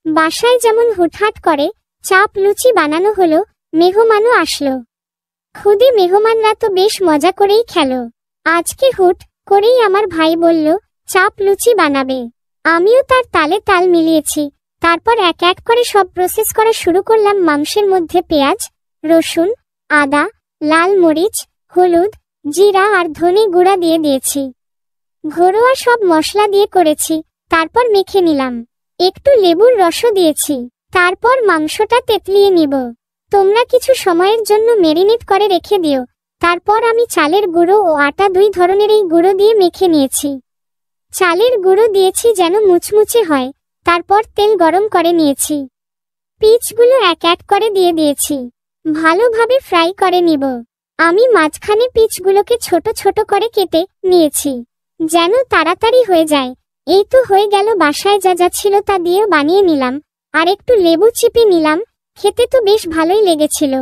বাসায় যেমন হুটহাট করে চাপ লুচি বানানো হলো, মেহমানও আসলো। খুদে মেহমানরা তো বেশ মজা করেই খেলো। আজকে হুট করেই আমার ভাই বলল চাপ লুচি বানাবে। আমিও তার তালে তাল মিলিয়েছি। তারপর এক এক করে সব প্রসেস করা শুরু করলাম। মাংসের মধ্যে পেঁয়াজ, রসুন, আদা, লাল মরিচ, হলুদ, জিরা আর ধনে গুঁড়া দিয়ে দিয়েছি। ঘরোয়া সব মশলা দিয়ে করেছি। তারপর মেখে নিলাম। একটু লেবুর রসও দিয়েছি। তারপর মাংসটা তেতলিয়ে নিব। তোমরা কিছু সময়ের জন্য মেরিনেট করে রেখে দিও। তারপর আমি চালের গুঁড়ো ও আটা দুই ধরনের এই গুঁড়ো দিয়ে মেখে নিয়েছি। চালের গুঁড়ো দিয়েছি যেন মুচমুচে হয়। তারপর তেল গরম করে নিয়েছি। পিচগুলো এক এক করে দিয়ে দিয়েছি। ভালোভাবে ফ্রাই করে নিব। আমি মাঝখানে পিচগুলোকে ছোট ছোট করে কেটে নিয়েছি যেন তাড়াতাড়ি হয়ে যায়। এই তো হয়ে গেল। বাসায় যা যা ছিল তা দিয়েও বানিয়ে নিলাম। আর একটু লেবু চিপে নিলাম। খেতে তো বেশ ভালোই লেগেছিল।